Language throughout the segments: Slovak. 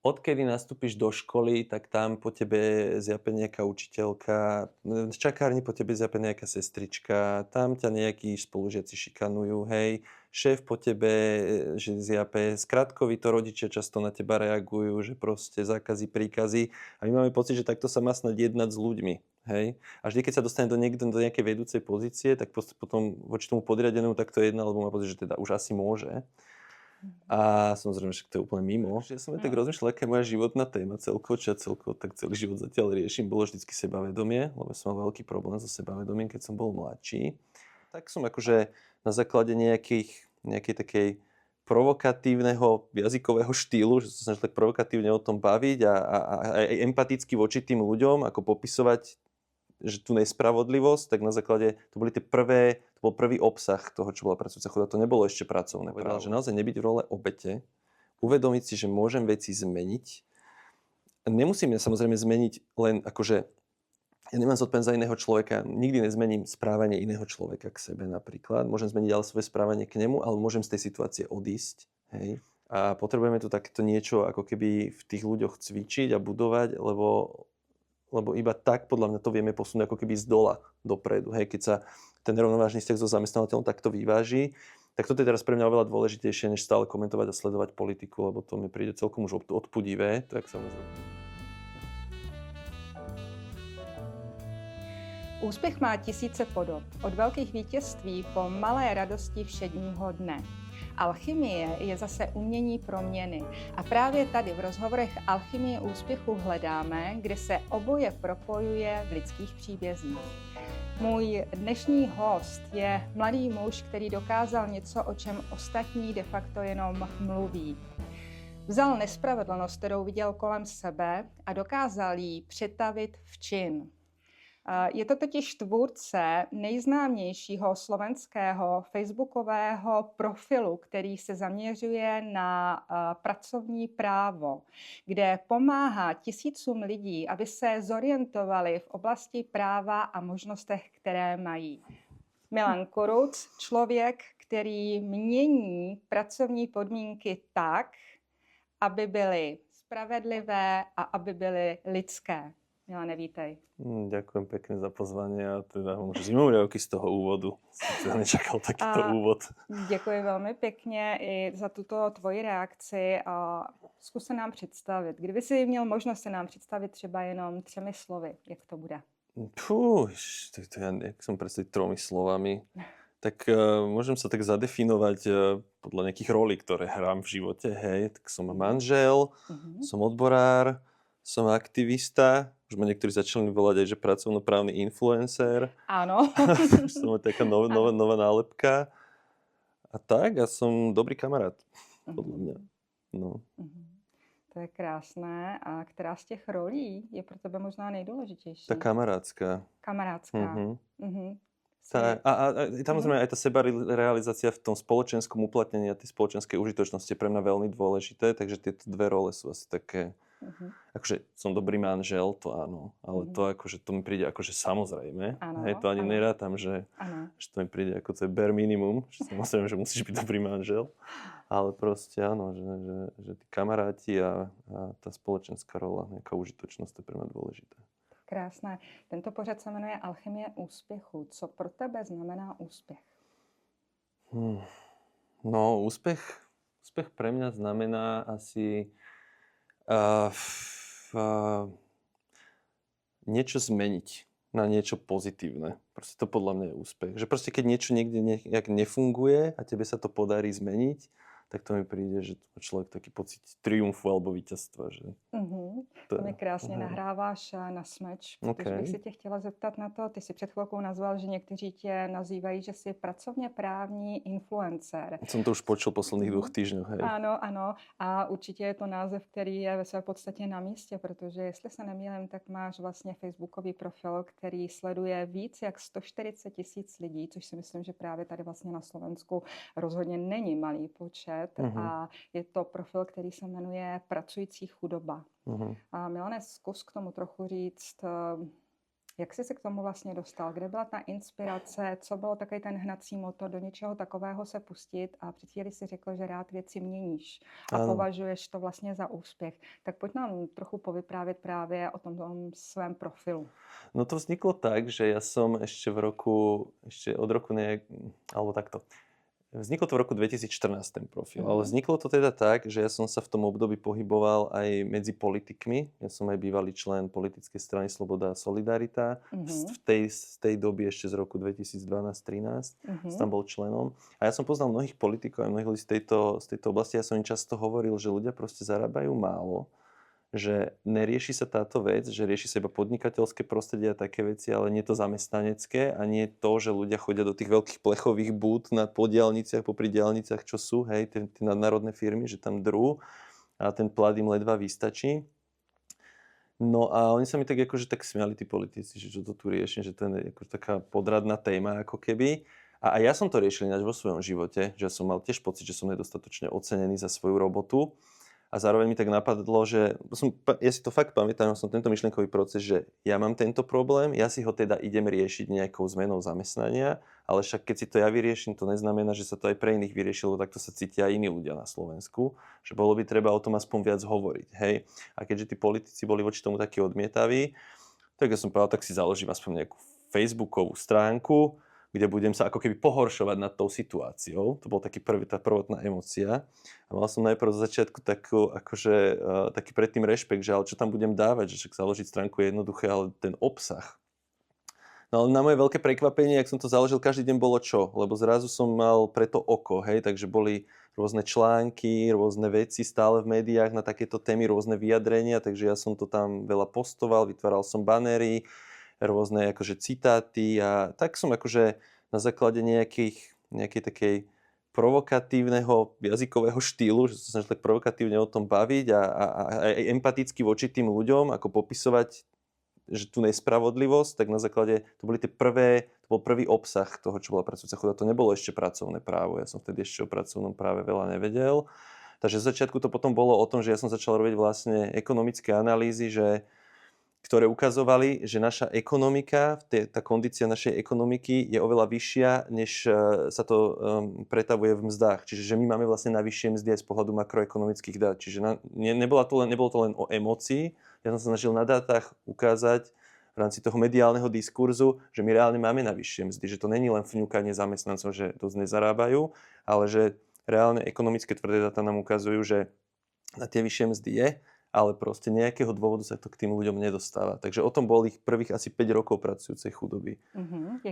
odkedy nastúpiš do školy, tak tam po tebe zjape nejaká učiteľka, v čakárni po tebe zjape nejaká sestrička, tam ťa nejakí spolužiaci šikanujú, hej, šéf po tebe, že zjape, skratkovito rodičia často na teba reagujú, že proste zákazy, príkazy a my máme pocit, že takto sa má snad jednať s ľuďmi, hej. A vždy, keď sa dostane do nejakej vedúcej pozície, tak potom voči tomu podriadenému takto jedná, lebo má pocit, že teda už asi môže. A samozrejme, že to je úplne mimo. Ja som aj tak rozmýšľal, aká je moja životná téma celkovo, čo ja celkovo tak celý život zatiaľ riešim, bolo vždycky sebavedomie, lebo som mal veľký problém so sebavedomím, keď som bol mladší. Tak som akože na základe nejakej takej provokatívneho jazykového štýlu, že som sa snažil tak provokatívne o tom baviť a aj empaticky voči tým ľuďom, ako popisovať že tú nespravodlivosť, tak na základe, to bol prvý obsah toho, čo bola pracujúca chudoba, to nebolo ešte pracovné právo. Že naozaj nebyť v role obete, uvedomiť si, že môžem veci zmeniť. Nemusím ja samozrejme zmeniť len akože, ja nemám zodpovednosť za iného človeka, nikdy nezmením správanie iného človeka k sebe napríklad, môžem zmeniť ale svoje správanie k nemu, ale môžem z tej situácie odísť, hej. A potrebujeme tu takéto niečo ako keby v tých ľuďoch cvičiť a budovať, lebo iba tak, podľa mňa, to vieme posunúť ako keby z dola dopredu. Hej, keď sa ten nerovnovážny vzťah so zamestnávateľom takto vyváži, tak toto je teraz pre mňa oveľa dôležitejšie, než stále komentovať a sledovať politiku, lebo to mi príde celkom už odpudivé. Tak samozrejme. Úspěch má tisíce podob, od velkých vítězství po malé radosti všedního dne. Alchymie je zase umění proměny a právě tady v rozhovorech Alchymie úspěchu hledáme, kde se oboje propojuje v lidských příbězích. Můj dnešní host je mladý muž, který dokázal něco, o čem ostatní de facto jenom mluví. Vzal nespravedlnost, kterou viděl kolem sebe a dokázal ji přetavit v čin. Je to totiž tvůrce nejznámějšího slovenského facebookového profilu, který se zaměřuje na pracovní právo, kde pomáhá tisícům lidí, aby se zorientovali v oblasti práva a možnostech, které mají. Milan Kuruc, člověk, který mění pracovní podmínky tak, aby byly spravedlivé a aby byly lidské. Milane, vítej. Ďakujem pekne za pozvanie a teda mám zimomriavky z toho úvodu. Som teda nečakal takýto úvod. Děkuji velmi pěkně i za tuto tvoji reakci a zkus se nám představit. Kdyby si měl možnost se nám představit třeba jenom 3 slovy, jak to bude? Jak som predstaviť 3 slovami. Tak môžem sa tak zadefinovať podľa nejakých rolí, ktoré hrám v živote. Hej, tak som manžel, som odborár, som aktivista, už ma niektorí začali volať aj, že pracovnoprávny influencer. Áno. Som taká nová nálepka. A tak, a som dobrý kamarát, podľa mňa. No. To je krásné. A která z těch rolí je pro tebe možná nejdůležitější? Tá kamarátská. Kamarádská. A samozrejme aj tá sebarealizácia v tom spoločenskom uplatnení a tej spoločenskej užitočnosti je pre mňa veľmi dôležité, takže tieto 2 role sú asi také. Akože som dobrý manžel, to áno, ale to akože to mi príde akože samozrejme. Hej, to ani nerátam, že to mi príde ako to je bare minimum, že samozrejme, že musíš byť dobrý manžel, ale proste áno, že tí kamaráti a tá spoločenská rola, nejaká užitočnosť, to je pre mňa dôležité. Krásné. Tento pořad se jmenuje Alchymie úspěchu. Co pro tebe znamená úspěch? No, úspech pre mňa znamená asi niečo zmeniť na niečo pozitívne. Proste to podľa mňa je úspech. Že proste keď niečo niekde nejak nefunguje a tebe sa to podarí zmeniť, tak to mi príde, že to človek taký pocit triumfu alebo víťazstva. Že to mi krásně nahráváš na smeč, protože bych se tě chtěla zeptat na to, ty si před chvilkou nazval, že někteří tě nazývají, že jsi pracovně právní influencer. Som to už počul posledných 2 týždňoch. Hej. Ano. A určitě je to název, který je ve své podstatě na místě, protože jestli se nemýlím, tak máš vlastně facebookový profil, který sleduje víc jak 140 000 lidí, což si myslím, že právě tady vlastně na Slovensku rozhodně není malý počet. A je to profil, který se jmenuje Pracující chudoba. A Milane, zkus k tomu trochu říct, Jak jsi se k tomu vlastně dostal? Kde byla ta inspirace? Co bylo takový ten hnací motor do něčeho takového se pustit? A před chvíli si řekl, že rád věci měníš a Áno. považuješ to vlastně za úspěch. Tak pojď nám trochu povyprávět právě o tom svém profilu. No to vzniklo tak, že ja som ešte od roku alebo takto. Vzniklo to v roku 2014 ten profil, ale vzniklo to teda tak, že ja som sa v tom období pohyboval aj medzi politikmi. Ja som aj bývalý člen politickej strany Sloboda a Solidarita. Z tej doby ešte z roku 2012-13 som tam bol členom. A ja som poznal mnohých politikov a mnohých ľudí z tejto oblasti. Ja som im často hovoril, že ľudia proste zarábajú málo, že nerieši sa táto vec, že rieši sa iba podnikateľské prostredie a také veci, ale nie to zamestnanecké a nie to, že ľudia chodia do tých veľkých plechových búd po diaľniciach, popri diaľniciach, čo sú, hej, tie nadnárodné firmy, že tam drú a ten plat im ledva vystačí. No a oni sa mi tak akože tak smiali, tí politici, že čo to tu riešim, že to je akože taká podradná téma ako keby. A ja som to riešil ináč vo svojom živote, že som mal tiež pocit, že som nedostatočne ocenený za svoju robotu. A zároveň mi tak napadlo, že ja si to fakt pamätám, som tento myšlienkový proces, že ja mám tento problém, ja si ho teda idem riešiť nejakou zmenou zamestnania, ale však keď si to ja vyrieším, to neznamená, že sa to aj pre iných vyriešilo, takto sa cítia aj iní ľudia na Slovensku, že bolo by treba o tom aspoň viac hovoriť, hej. A keďže tí politici boli voči tomu takí odmietaví, tak ja som povedal, tak si založím aspoň nejakú facebookovú stránku, kde budem sa ako keby pohoršovať nad tou situáciou. To bol tá prvotná emócia. A mal som najprv zo začiatku taký predtým rešpekt, že ale čo tam budem dávať, že však založiť stránku je jednoduché, ale ten obsah. No ale na moje veľké prekvapenie, ak som to založil, každý deň bolo čo? Lebo zrazu som mal preto oko, hej, takže boli rôzne články, rôzne veci stále v médiách na takéto témy, rôzne vyjadrenia, takže ja som to tam veľa postoval, vytváral som banéry, rôzne akože citáty a tak som akože na základe nejakej takej provokatívneho jazykového štýlu, že som sa snažil tak provokatívne o tom baviť a empaticky voči tým ľuďom, ako popisovať, že tú nespravodlivosť, tak na základe, to bol prvý obsah toho, čo bola pracujúca chudoba. To nebolo ešte pracovné právo, ja som vtedy ešte o pracovnom práve veľa nevedel. Takže z začiatku to potom bolo o tom, že ja som začal robiť vlastne ekonomické analýzy, ktoré ukazovali, že naša ekonomika, tá kondícia našej ekonomiky je oveľa vyššia, než sa to pretavuje v mzdách. Čiže že my máme vlastne najvyššie mzdy aj z pohľadu makroekonomických dát. Čiže nebolo to len o emócii. Ja som sa snažil na dátach ukázať v rámci toho mediálneho diskurzu, že my reálne máme najvyššie mzdy. Že to není len fňukanie zamestnancov, že dosť nezarábajú, ale že reálne ekonomické tvrdé dáta nám ukazujú, že na tie vyššie mzdy je, ale proste nejakého dôvodu sa to k tým ľuďom nedostáva. Takže o tom bol ich prvých asi 5 rokov pracujúcej chudoby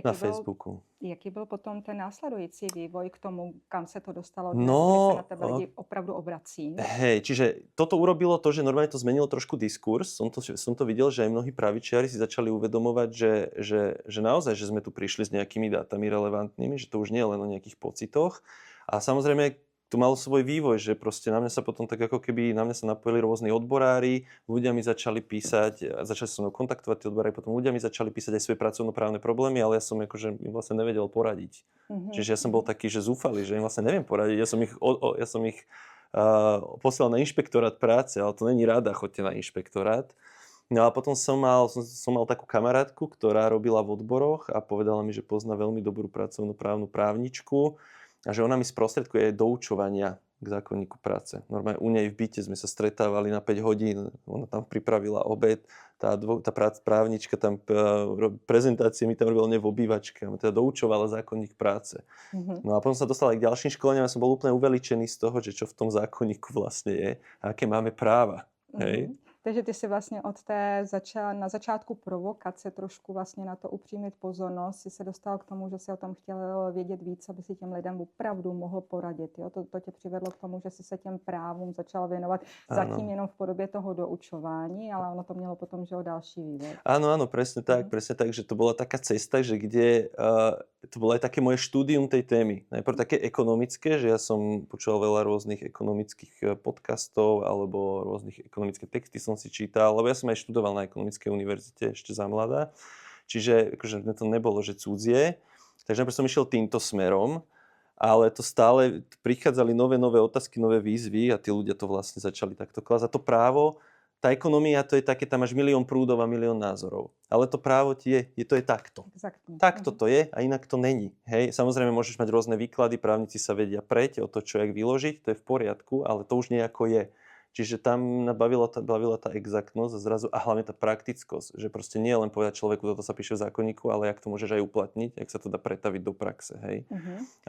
na Facebooku. Jaký byl potom ten následující vývoj k tomu, kam se to dostalo dnes, kde sa na tebe lidi opravdu obrací? Hej, čiže toto urobilo to, že normálne to zmenilo trošku diskurs. Som to videl, že aj mnohí pravičiari si začali uvedomovať, že naozaj, že sme tu prišli s nejakými dátami relevantnými, že to už nie je len o nejakých pocitoch. A samozrejme, to malo svoj vývoj, že proste na mňa sa potom tak ako keby, na mňa sa napojili rôzni odborári, ľudia mi začali písať, začali sa mnou kontaktovať tí odborári, potom ľudia mi začali písať aj svoje pracovnoprávne problémy, ale ja som akože im vlastne nevedel poradiť. Čiže ja som bol taký, že zúfalý, že im vlastne neviem poradiť. Ja som ich poslal na inšpektorát práce, ale to není rada, choďte na inšpektorát. No a potom som mal takú kamarátku, ktorá robila v odboroch a povedala mi, že pozná veľmi dobrú pracovnoprávnu právničku, a že ona mi sprostredkuje doučovania k zákonníku práce. Normálne u nej v byte sme sa stretávali na 5 hodín, ona tam pripravila obed, tá právnička tam prezentácie mi tam robila v obývačke, teda doučovala zákonník práce. No a potom sa dostala aj k ďalším školeniam a som bol úplne uveličený z toho, že čo v tom zákonníku vlastne je a aké máme práva. Hej? Takže ty si vlastně na začátku provokace trošku vlastně na to upřímit pozornost, si se dostal k tomu, že si o tom chtěl vědět víc, aby si těm lidem opravdu mohl poradit. Jo? To tě přivedlo k tomu, že si se těm právům začal věnovat zatím jenom v podobě toho doučování, ale ono to mělo potom, že o další vývoj. Áno, presne tak, že to bola taká cesta, že kde to bolo aj také moje štúdium tej témy. Najprv také ekonomické, že ja som počúval veľa rôznych ekonomických podcastov alebo rôznych ekonomické texty som si čítal, lebo ja som aj študoval na ekonomickej univerzite ešte za mladá. Čiže akože to nebolo, že cudzie. Takže najprv som išiel týmto smerom, ale to stále prichádzali nové otázky, nové výzvy a tí ľudia to vlastne začali takto klásť. A to právo tá ekonomia to je také, tam máš milión prúdov a milión názorov. Ale to právo to je takto. Exaktně. Takto to je a inak to není. Hej, samozrejme môžeš mať rôzne výklady, právnici sa vedia preť o to, čo jak vyložiť, to je v poriadku, ale to už nejako je. Čiže tam bavila tá exaktnosť a zrazu, a hlavne tá praktickosť, že proste nie len povedať človeku, toto sa píše v zákonníku, ale jak to môžeš aj uplatniť, jak sa to dá pretaviť do praxe, hej.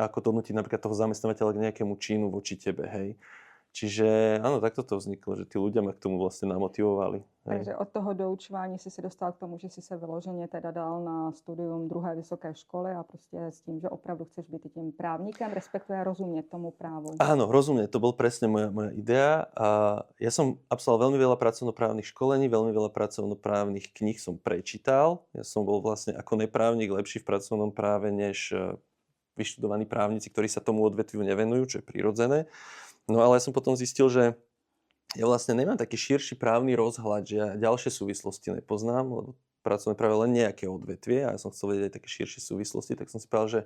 A ako to nutiť napríklad toho zamestnávateľa k nejakému činu voči tebe, hej. Čiže áno, takto to vzniklo, že tí ľudia ma k tomu vlastne namotivovali. Hej. Takže od toho doučování si se dostal k tomu, že si se vyloženě teda dal na studium druhé vysoké školy a prostě s tím, že opravdu chceš být i tím právníkem, respektive rozumět tomu právu. Áno, rozumiem, to bol presne moja idea a ja som absolvoval veľmi veľa pracovnoprávnych školení, veľmi veľa pracovnoprávnych kníh som prečítal. Ja som bol vlastne ako neprávnik lepší v pracovnom práve než vyštudovaní právnici, ktorí sa tomu odvetviu nevenujú, čo je prirodzené. No ale ja som potom zistil, že ja vlastne nemám taký širší právny rozhľad, že ja ďalšie súvislosti nepoznám, lebo pracovné práve len nejaké odvetvie a ja som chcel vedieť aj také širšie súvislosti, tak som si povedal, že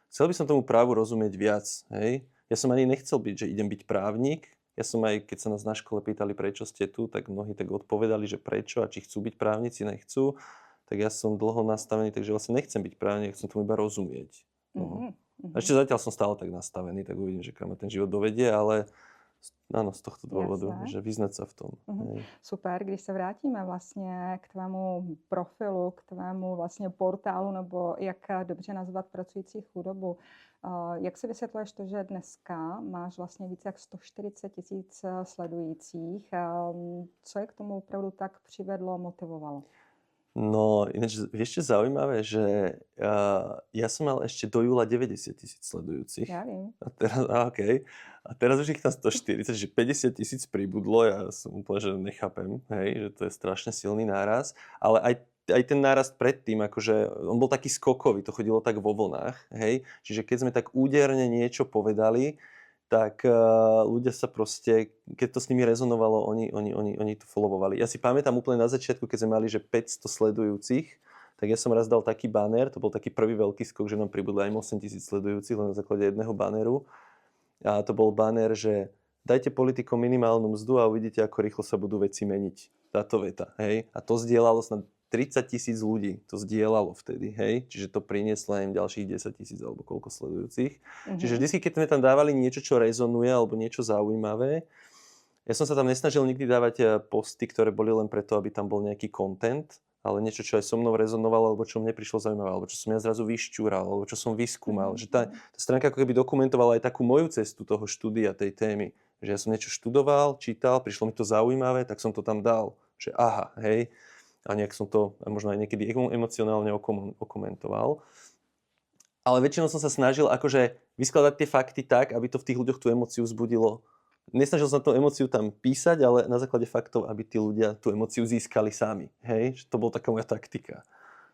chcel by som tomu právu rozumieť viac. Hej? Ja som ani nechcel byť, že idem byť právnik. Ja som aj, keď sa nás na škole pýtali, prečo ste tu, tak mnohí tak odpovedali, že prečo a či chcú byť právnici, nechcú. Tak ja som dlho nastavený, takže vlastne nechcem byť právnik, chcem tomu iba rozumieť. No. A ešte zatiaľ som stále tak nastavený, tak uvidím, že kam ma ten život dovedie, ale áno, z tohto dôvodu, že vyznať sa v tom. Super, když se vrátíme vlastně k tvému profilu, k tvému vlastně portálu, nebo jak dobře nazvat pracující chudobu, jak si vysvětluješ to, že dneska máš vlastně více jak 140 000 sledujících? Co je k tomu opravdu tak přivedlo, motivovalo? No, ináč, vieš, čo zaujímavé, že ja som mal ešte do júla 90 000 sledujúcich. Ja viem. A teraz už ich tam 140, že 50 000 pribudlo, ja som úplne, že nechápem, hej, že to je strašne silný náraz, ale aj ten nárast predtým, akože on bol taký skokový, to chodilo tak vo vlnách, hej, čiže keď sme tak úderne niečo povedali, tak ľudia sa proste, keď to s nimi rezonovalo, oni to followovali. Ja si pamätám úplne na začiatku, keď sme mali, že 500 sledujúcich, tak ja som raz dal taký banner, to bol taký prvý veľký skok, že nám pribudlo aj 8 000 sledujúcich len na základe jedného banneru. A to bol banner, že dajte politikom minimálnu mzdu a uvidíte, ako rýchlo sa budú veci meniť. Táto veta, hej. A to zdieľalo snad 30 000 ľudí, to zdieľalo vtedy, hej. Čiže to prinieslo im ďalších 10 000 alebo koľko sledujúcich. Čiže vždy, keď sme tam dávali niečo, čo rezonuje alebo niečo zaujímavé, ja som sa tam nesnažil nikdy dávať posty, ktoré boli len preto, aby tam bol nejaký content, ale niečo, čo aj so mnou rezonovalo, alebo čo mne prišlo zaujímavé, alebo čo som ja zrazu vyšťúral, alebo čo som vyskúmal. Že tá stránka ako keby dokumentovala aj takú moju cestu toho štúdia, tej témy. Že ja som niečo študoval, čítal, prišlo mi to zaujímavé, tak som to tam dal. Že aha, hej. A nejak som to možno aj niekedy emocionálne okomentoval. Ale väčšinou som sa snažil akože vyskladať tie fakty tak, aby to v tých ľuďoch tú emóciu vzbudilo. Nesnažil som tú emóciu tam písať, ale na základe faktov, aby tí ľudia tú emóciu získali sami. Hej? To bola taká moja taktika.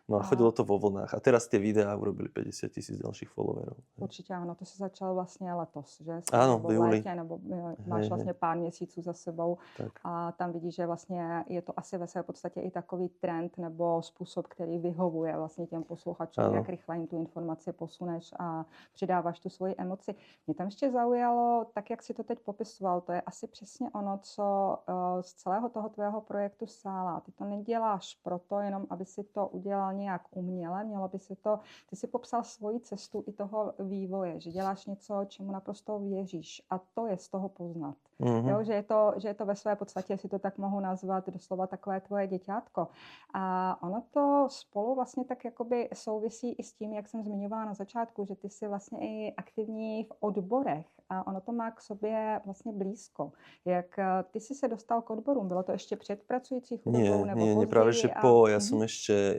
No a chodilo to vo vlnách. A teraz tie videá urobili 50 000 ďalších followerov. Určitě ano, to se začalo vlastně letos, že? Áno, nebo v júli. nebo máš vlastně pár měsíců za sebou tak. A tam vidíš, že vlastně je to asi ve své podstatě i takový trend nebo způsob, který vyhovuje vlastně těm posluchačům, jak rychle jim tu informaci posuneš a přidáváš tu svoji emoci. Mě tam ještě zaujalo, tak jak si to teď popisoval, to je asi přesně ono, co z celého toho tvého projektu sála. Ty to neděláš proto, jenom aby si to udělal nějak uměle, mělo by si to, ty si popsal svoji cestu i toho vývoje, že děláš něco, čemu naprosto věříš a to je z toho poznat. Jo, že je to ve své podstatě, si to tak mohu nazvat, doslova takové tvoje děťátko. A ono to spolu vlastně tak jakoby souvisí i s tím, jak jsem zmiňovala na začátku, že ty jsi vlastně i aktivní v odborech a ono to má k sobě vlastně blízko. Jak ty jsi se dostal k odborům? Bylo to ještě před pracující chudobou? Nie, práve že po. Ja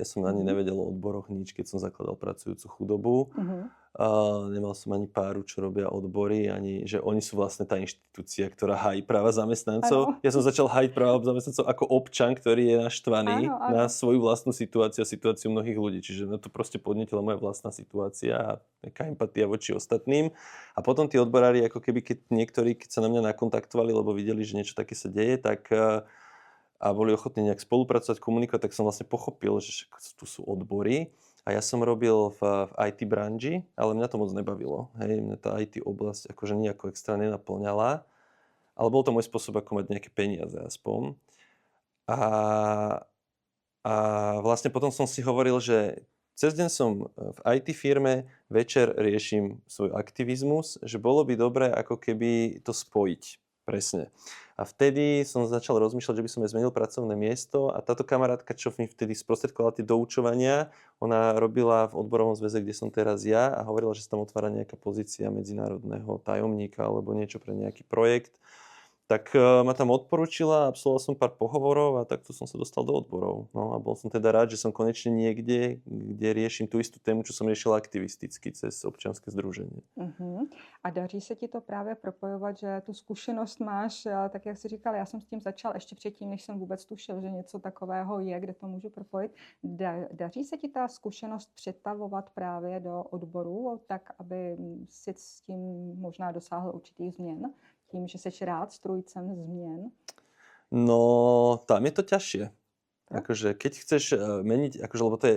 som ani nevedel o odboroch nič, keď som zakladal pracujúcu chudobu. Nemal som ani páru, čo robia odbory, ani že oni sú vlastne tá inštitúcia, ktorá hájí práva zamestnancov. Ja som začal hájiť práva zamestnancov ako občan, ktorý je naštvaný na svoju vlastnú situáciu a situáciu mnohých ľudí. Čiže na to proste podnetila moja vlastná situácia a taká empatia voči ostatným. A potom tí odborári, ako keby keď sa na mňa nakontaktovali, lebo videli, že niečo také sa deje, tak a boli ochotní nejak spolupracovať, komunikovať, tak som vlastne pochopil, že tu sú odbory. A ja som robil v IT branži, ale mňa to moc nebavilo. Hej, mňa tá IT oblasť akože nejako extra nenaplňala. Ale bol to môj spôsob, ako mať nejaké peniaze aspoň. A a vlastne potom som si hovoril, že cez deň som v IT firme, večer riešim svoj aktivizmus, že bolo by dobré ako keby to spojiť. Presne. A vtedy som začal rozmýšľať, že by som aj zmenil pracovné miesto a táto kamarátka, čo mi vtedy sprostredkovala tie doučovania, ona robila v odborovom zväze, kde som teraz ja a hovorila, že sa tam otvára nejaká pozícia medzinárodného tajomníka alebo niečo pre nejaký projekt. Tak ma tam odporúčila, absolvoval som pár pohovorov a takto som sa dostal do odborov. No a bol som teda rád, že som konečne niekde, kde riešim tú istú tému, čo som riešil aktivisticky cez občianske združenie. A daří se ti to právě propojovat, že tu zkušenost máš, tak jak jsi říkal, já jsem s tím začal ještě předtím, než jsem vůbec tušil, že něco takového je, kde to můžu propojit. Daří se ti ta zkušenost přetavovat právě do odborů, tak aby si s tím možná dosáhl určitých změn? Tím, že seš rád strůjcem změn? No, tam je to ťažšie. Tak? Akože keď chceš meniť, akože, lebo to je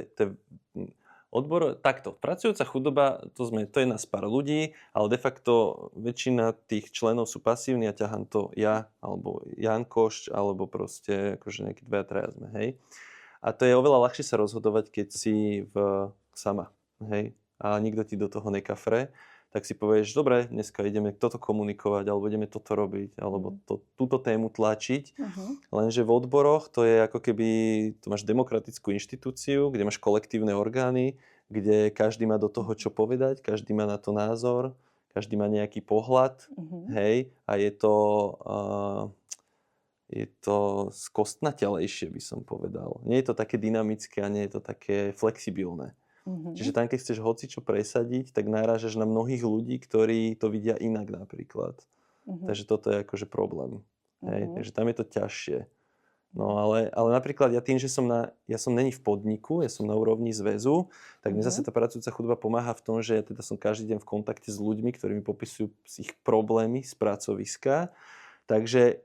odbor, takto, pracujúca chudoba, to je nás pár ľudí, ale de facto väčšina tých členov sú pasívni a ťahám to ja, alebo Jan Košč, alebo proste akože nejaký 2-3 sme, hej. A to je oveľa ľahšie sa rozhodovať, keď si sama, hej, a nikto ti do toho nekafre, tak si povieš, dobre, dneska ideme toto komunikovať, alebo ideme toto robiť, alebo túto tému tlačiť. Lenže v odboroch to je ako keby, tu máš demokratickú inštitúciu, kde máš kolektívne orgány, kde každý má do toho čo povedať, každý má na to názor, každý má nejaký pohľad, hej, a je to skostnatelejšie, by som povedal. Nie je to také dynamické a nie je to také flexibilné. Čiže tam, keď chceš hocičo presadiť, tak narážaš na mnohých ľudí, ktorí to vidia inak napríklad. Takže toto je akože problém. Hej? Takže tam je to ťažšie. No ale napríklad ja tým, že ja som není v podniku, ja som na úrovni zväzu, tak mne zase tá pracujúca chudoba pomáha v tom, že ja teda som každý deň v kontakte s ľuďmi, ktorí mi popisujú ich problémy z pracoviska. Takže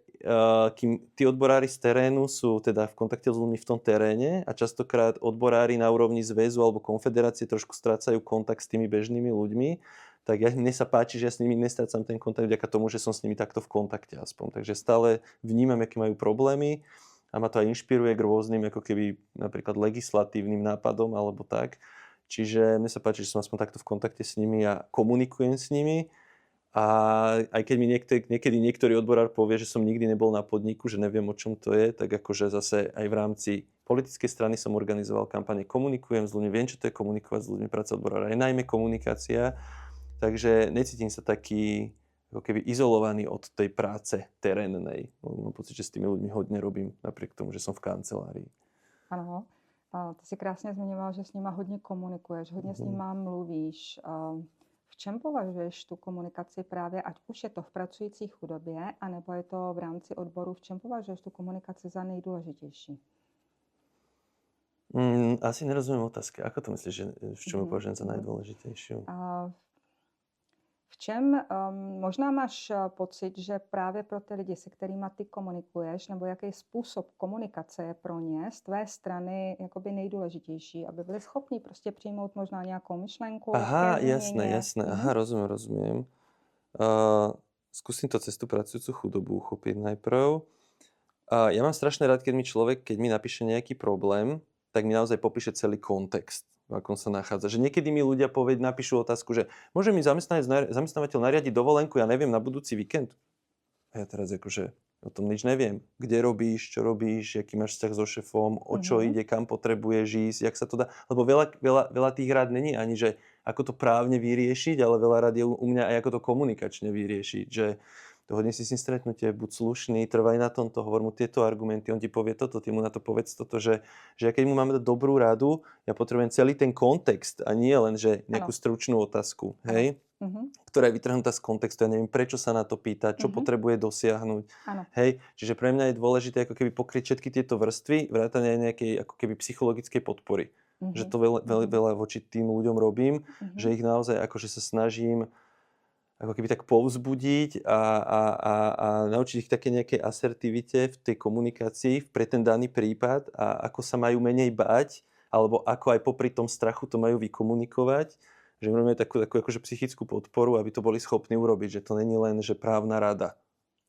kým tí odborári z terénu sú teda v kontakte s ľuďmi v tom teréne a častokrát odborári na úrovni zväzu alebo konfederácie trošku strácajú kontakt s tými bežnými ľuďmi, tak mne sa páči, že ja s nimi nestrácam ten kontakt vďaka tomu, že som s nimi takto v kontakte aspoň. Takže stále vnímam, aké majú problémy a ma to aj inšpiruje k rôznym ako keby napríklad legislatívnym nápadom alebo tak. Čiže mne sa páči, že som aspoň takto v kontakte s nimi a komunikujem s nimi. A aj keď mi niekedy niektorý odborár povie, že som nikdy nebol na podniku, že neviem, o čom to je, tak akože zase aj v rámci politickej strany som organizoval kampane, komunikujem s ľuďmi, viem, čo to je komunikovať s ľuďmi, práca odborára je najmä komunikácia, takže necítim sa taký ako keby izolovaný od tej práce terénnej. Mám pocit, že s tými ľuďmi hodne robím, napriek tomu, že som v kancelárii. Ano, a ty si krásně zmiňoval, že s nima hodně komunikuješ, hodně s nima mluvíš. V čem považuješ tu komunikaci právě, ať už je to v pracující chudobě, anebo je to v rámci odboru, v čem považuješ tu komunikaci za nejdůležitější? Asi nerozumiem otázke. Ako to myslíš, že v čom považujem za najdôležitejšiu? V čem možná máš pocit, že právě pro ty lidi, se kterými ty komunikuješ, nebo jaký způsob komunikace je pro ně z tvé strany jakoby nejdůležitější, aby byli schopni prostě přijmout možná nějakou myšlenku? Aha, jasné. Aha, rozumiem. Skúsim to cez tú pracujúcu chudobu uchopiť najprv. Ja mám strašne rád, keď mi napíše nejaký problém, tak mi naozaj popíše celý kontext, v akom sa nachádza. Že niekedy mi ľudia napíšu otázku, že môže mi zamestnávateľ nariadiť dovolenku, ja neviem, na budúci víkend? A ja teraz akože o tom nič neviem. Kde robíš, čo robíš, aký máš vzťah so šefom, o čo ide, kam potrebuješ ísť, jak sa to dá. Lebo veľa tých rád není ani, že ako to právne vyriešiť, ale veľa rád je u mňa aj ako to komunikačne vyriešiť. Že dohodni si s ním stretnutie, buď slušný, trvaj na tomto, hovor mu tieto argumenty, on ti povie toto, ty mu na to povedz toto, že ja keď mu mám dať dobrú radu, ja potrebujem celý ten kontext a nie len, že nejakú stručnú otázku, hej? Ktorá je vytrhnutá z kontextu, ja neviem, prečo sa na to pýta, čo potrebuje dosiahnuť, hej? Čiže pre mňa je dôležité ako keby pokryť všetky tieto vrstvy, vrátane nejakej ako keby psychologickej podpory. Že to veľa voči tým ľuďom robím, že ich naozaj akože sa snažím ako keby tak povzbudiť a naučiť ich také nejakej asertivite v tej komunikácii pre ten daný prípad a ako sa majú menej báť, alebo ako aj popri tom strachu to majú vykomunikovať, že robíme takú akože psychickú podporu, aby to boli schopní urobiť, že to není len, že právna rada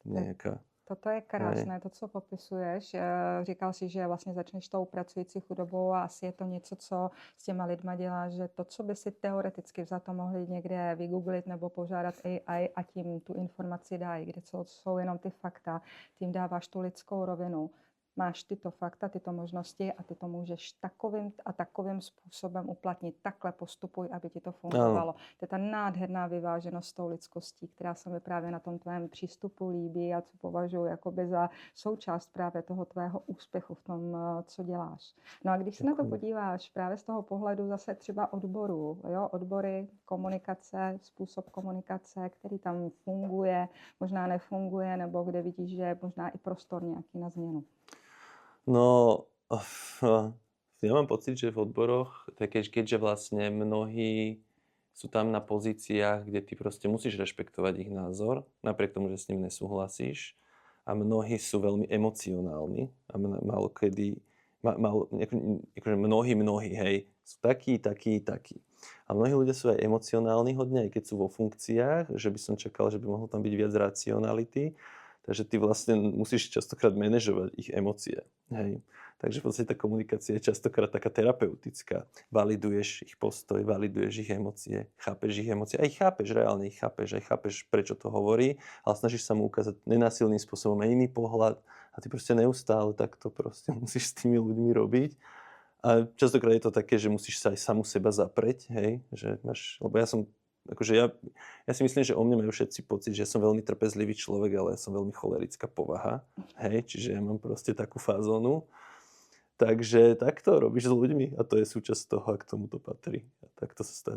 nejaká. Toto je Hej. krásné, to, co popisuješ. Říkal jsi, že vlastně začneš tou pracující chudobou a asi je to něco, co s těma lidma dělá, že to, co by si teoreticky za to mohli někde vygooglit nebo požádat AI a tím tu informaci dají, kde jsou jenom ty fakta, tím dáváš tu lidskou rovinu. Máš tyto fakta, tyto možnosti a ty to můžeš takovým a takovým způsobem uplatnit. Takhle postupuj, aby ti to fungovalo. To je ta nádherná vyváženost s tou lidskostí, která se mi právě na tom tvém přístupu líbí a co považuji jakoby za součást právě toho tvého úspěchu v tom, co děláš. No a když se na to podíváš právě z toho pohledu zase třeba odborů, jo, odbory, komunikace, způsob komunikace, který tam funguje, možná nefunguje, nebo kde vidíš, že je možná i prostor nějaký na změnu. No, ja mám pocit, že v odboroch, keďže vlastne mnohí sú tam na pozíciách, kde ty proste musíš rešpektovať ich názor, napriek tomu, že s ním nesúhlasíš. A mnohí sú veľmi emocionálni a málo kedy, akože mnohí, hej, sú takí. A mnohí ľudia sú aj emocionálni hodne, aj keď sú vo funkciách, že by som čakal, že by mohlo tam byť viac racionality. Takže ty vlastne musíš častokrát manažovať ich emócie. Hej. Takže v podstate tá komunikácia je častokrát taká terapeutická. Validuješ ich postoj, validuješ ich emócie, chápeš ich emócie. Aj reálne ich chápeš, aj chápeš, prečo to hovorí, ale snažíš sa mu ukázať nenásilným spôsobom aj iný pohľad a ty proste neustále takto proste musíš s tými ľuďmi robiť. A častokrát je to také, že musíš sa aj samu seba zapreť, hej, že máš, lebo ja si myslím, že o mne majú všetci pocit, že som veľmi trpezlivý človek, ale ja som veľmi cholerická povaha, hej, čiže ja mám proste takú fázónu. Takže takto robíš s ľuďmi a to je súčasť toho, a k tomu to patrí.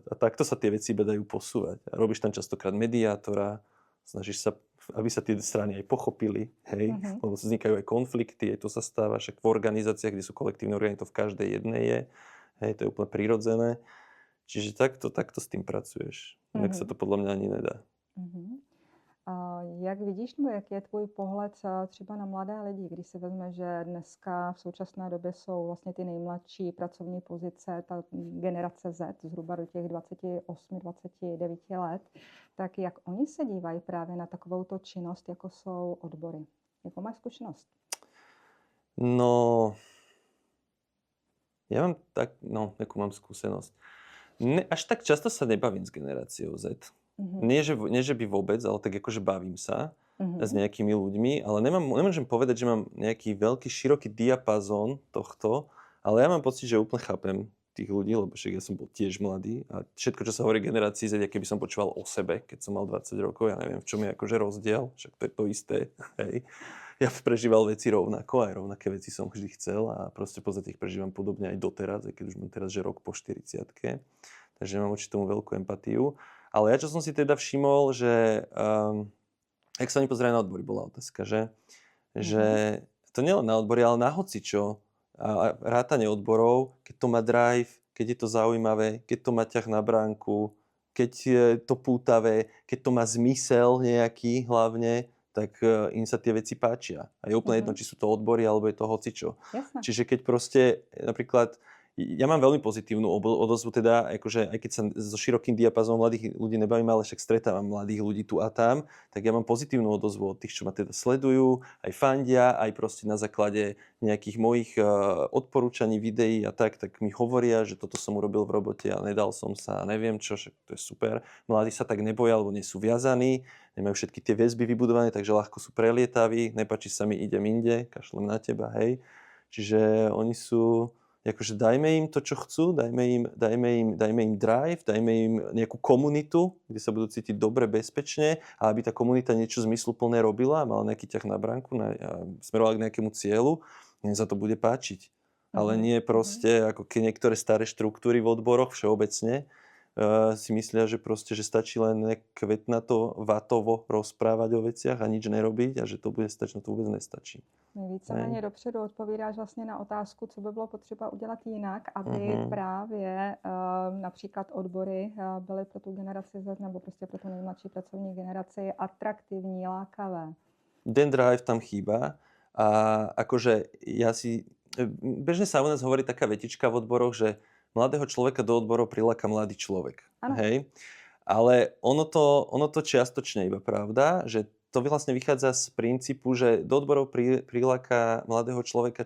A takto sa tie veci dajú posúvať. A robíš tam častokrát mediátora, snažíš sa, aby sa tie strany aj pochopili, hej, lebo vznikajú aj konflikty, aj to sa stáva, však v organizáciách, kde sú kolektívne orgány, to v každej jednej je, hej, to je úplne prirodzené. Čiže takto s tým pracuješ. Jak sa to podľa mňa ani nedá. A jak vidíš, nebo jak je tvůj pohled třeba na mladé lidi, když si vezme, že dneska v současné době jsou vlastně ty nejmladší pracovní pozice, ta generace Z, zhruba do těch 28, 29 let, tak jak oni se dívají právě na takovouto činnost, jako jsou odbory? Jakou máš zkušenost? No, ja mám akú mám skúsenosť. Až tak často sa nebavím s generáciou Z. Nie, že by vôbec, ale tak akože bavím sa s nejakými ľuďmi, ale nemôžem povedať, že mám nejaký veľký, široký diapazón tohto, ale ja mám pocit, že úplne chápem tých ľudí, lebo však ja som bol tiež mladý a všetko, čo sa hovorí generácii Z, keby som počúval o sebe, keď som mal 20 rokov, ja neviem, v čom je akože rozdiel, však to je to isté, hej. Ja prežíval veci rovnako, aj rovnaké veci som vždy chcel a proste v podstate ich prežívam podobne aj doteraz, aj keď už mám teraz, že rok po 40-ke. Takže mám voči tomu veľkú empatiu. Ale ja, čo som si teda všimol, že jak sa oni pozerajú na odbory, bola otázka, že to nie len na odbory, ale na hocičo. A rátanie odborov, keď to má drive, keď je to zaujímavé, keď to má ťah na bránku, keď je to pútavé, keď to má zmysel nejaký hlavne, tak im sa tie veci páčia. A je úplne jedno, či sú to odbory, alebo je to hocičo. Jasne. Čiže keď proste napríklad ja mám veľmi pozitívnu odozvu, teda akože aj keď sa so širokým diapazónom mladých ľudí nebavím, ale však stretávam mladých ľudí tu a tam, tak ja mám pozitívnu odozvu od tých, čo ma teda sledujú, aj fandia, aj proste na základe nejakých mojich odporúčaní, videí a tak mi hovoria, že toto som urobil v robote a nedal som sa a neviem čo, že to je super. Mladí sa tak neboja, lebo nie sú viazaní, nemajú všetky tie väzby vybudované, takže ľahko sú prelietaví, nepáči sa mi, idem inde, kašlem na teba, hej. Čiže oni sú akože dajme im to, čo chcú, dajme im drive, dajme im nejakú komunitu, kde sa budú cítiť dobre, bezpečne a aby tá komunita niečo zmysluplné robila, mala nejaký ťah na bránku, smerovala k nejakému cieľu, mne sa to bude páčiť. Ale nie proste, ako keď niektoré staré štruktúry v odboroch všeobecne si myslia, že proste, že stačí len kvetnato, vatovo rozprávať o veciach a nič nerobiť a že to bude stačiť, no to vôbec nestačí. Víceméně dopředu odpovídáš vlastně na otázku, co by bylo potřeba udělat jinak, aby právě například odbory byly pro tu generaci Z nebo prostě pro tu nejmladší pracovní generaci atraktivní, lákavé. Den drive tam chýba a akože bežne sa u nás hovorí taká vetička v odboroch, že mladého človeka do odborov priláka mladý človek. Hej? Ale ono to čiastočne iba pravda, že to vlastne vychádza z princípu, že do odborov priláka mladého človek,